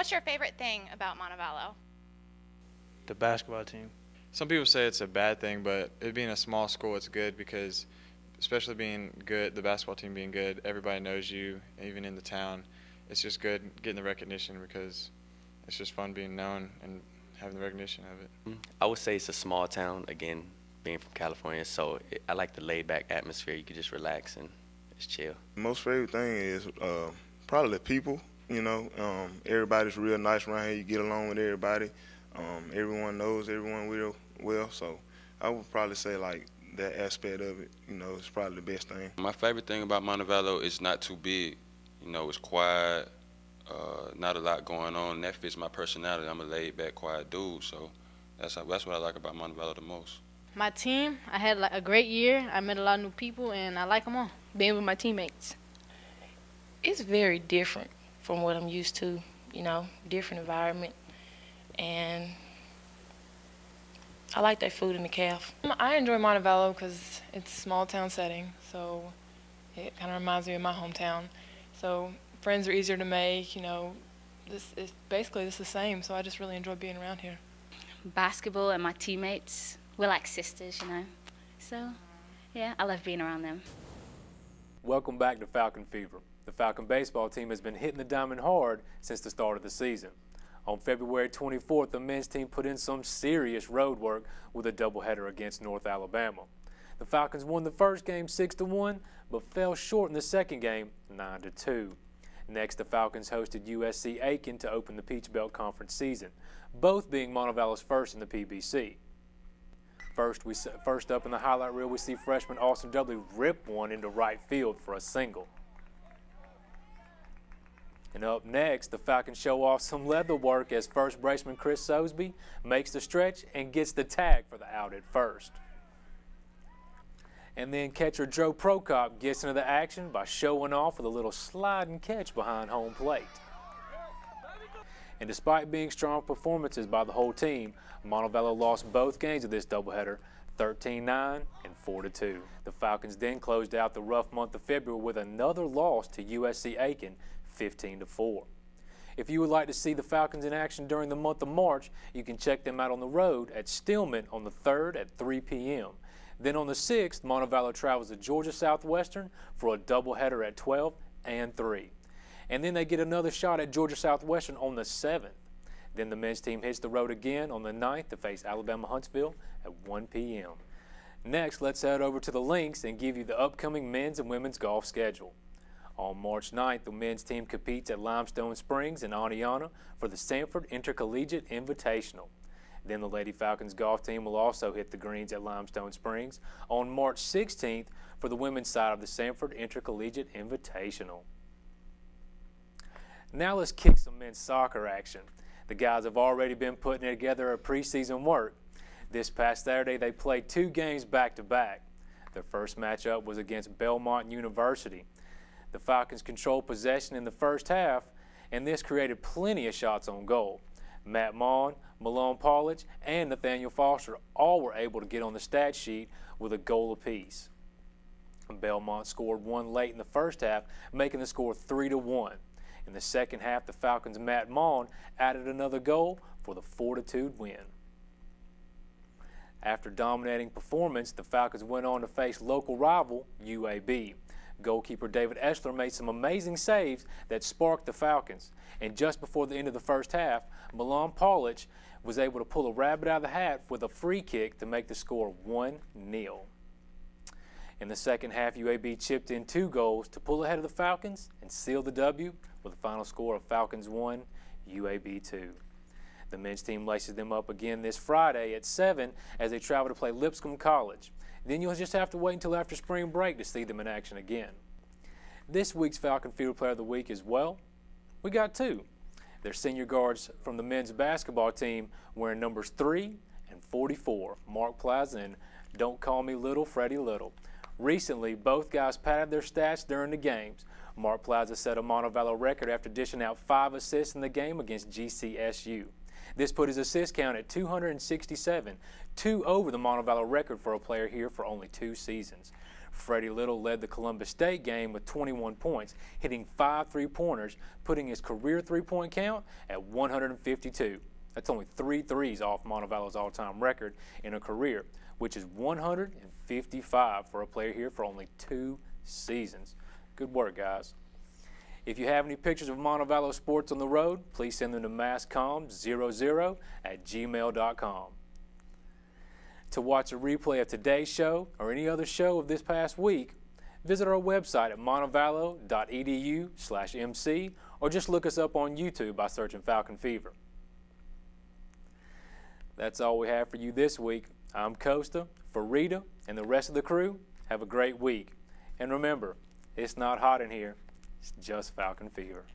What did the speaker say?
what's your favorite thing about Montevallo? The basketball team. Some people say it's a bad thing, but it being a small school, it's good because, especially being good, the basketball team being good, everybody knows you, even in the town. It's just good getting the recognition because it's just fun being known and having the recognition of it. I would say it's a small town, again, being from California, so I like the laid-back atmosphere. You can just relax and just chill. Most favorite thing is probably the people, you know. Everybody's real nice around here. You get along with everybody. Everyone knows everyone real well, so I would probably say, like, that aspect of it, you know, is probably the best thing. My favorite thing about Montevallo is not too big. You know, it's quiet, not a lot going on. That fits my personality. I'm a laid-back, quiet dude, so that's what I like about Montevallo the most. My team, I had a great year. I met a lot of new people, and I like them all. Being with my teammates. It's very different from what I'm used to, you know, different environment. And I like that food in the calf. I enjoy Montevallo because it's a small town setting, so it kind of reminds me of my hometown. So friends are easier to make, you know, this is basically the same, so I just really enjoy being around here. Basketball and my teammates, we're like sisters, you know, so yeah, I love being around them. Welcome back to Falcon Fever. The Falcon baseball team has been hitting the diamond hard since the start of the season. On February 24th, the men's team put in some serious road work with a doubleheader against North Alabama. The Falcons won the first game 6-1, but fell short in the second game 9-2. Next, the Falcons hosted USC-Aiken to open the Peach Belt Conference season, both being Montevallo's first in the PBC. First up in the highlight reel, we see freshman Austin Dudley rip one into right field for a single. And up next, the Falcons show off some leather work as first baseman Chris Sosby makes the stretch and gets the tag for the out at first. And then catcher Joe Prokop gets into the action by showing off with a little slide and catch behind home plate. And despite being strong performances by the whole team, Montevallo lost both games of this doubleheader, 13-9 and 4-2. The Falcons then closed out the rough month of February with another loss to USC-Aiken, 15-4. If you would like to see the Falcons in action during the month of March, you can check them out on the road at Stillman on the 3rd at 3 p.m. Then on the 6th, Montevallo travels to Georgia Southwestern for a doubleheader at 12 and 3. And then they get another shot at Georgia Southwestern on the 7th. Then the men's team hits the road again on the 9th to face Alabama Huntsville at 1 p.m. Next, let's head over to the links and give you the upcoming men's and women's golf schedule. On March 9th, the men's team competes at Limestone Springs in Aniana for the Sanford Intercollegiate Invitational. Then the Lady Falcons golf team will also hit the greens at Limestone Springs on March 16th for the women's side of the Sanford Intercollegiate Invitational. Now let's kick some men's soccer action. The guys have already been putting together a preseason work. This past Saturday, they played 2 games back-to-back. Their first matchup was against Belmont University. The Falcons controlled possession in the first half, and this created plenty of shots on goal. Matt Maughan, Malone Pollich, and Nathaniel Foster all were able to get on the stat sheet with a goal apiece. Belmont scored 1 late in the first half, making the score 3-1. In the second half, the Falcons' Matt Maughan added another goal for the 4-2 win. After dominating performance, the Falcons went on to face local rival UAB. Goalkeeper David Eschler made some amazing saves that sparked the Falcons. And just before the end of the first half, Malone Pollich was able to pull a rabbit out of the hat with a free kick to make the score 1-0. In the second half, UAB chipped in 2 goals to pull ahead of the Falcons and seal the W with a final score of Falcons 1, UAB 2. The men's team laces them up again this Friday at 7 as they travel to play Lipscomb College. Then you'll just have to wait until after spring break to see them in action again. This week's Falcon Fever Player of the Week as well, we got 2. They're senior guards from the men's basketball team wearing numbers 3 and 44, Mark Plaza and Don't Call Me Little Freddie Little. Recently, both guys padded their stats during the games. Mark Plaza set a Montevallo record after dishing out 5 assists in the game against GCSU. This put his assist count at 267, 2 over the Montevallo record for a player here for only 2 seasons. Freddie Little led the Columbus State game with 21 points, hitting 5 3-pointers, putting his career three-point count at 152. That's only 3 threes off Montevallo's all-time record in a career, which is 155 for a player here for only 2 seasons. Good work, guys. If you have any pictures of Montevallo sports on the road, please send them to masscom00@gmail.com. To watch a replay of today's show or any other show of this past week, visit our website at montevallo.edu/MC or just look us up on YouTube by searching Falcon Fever. That's all we have for you this week. I'm Costa. For Rita and the rest of the crew, have a great week. And remember, it's not hot in here. It's just Falcon Fever.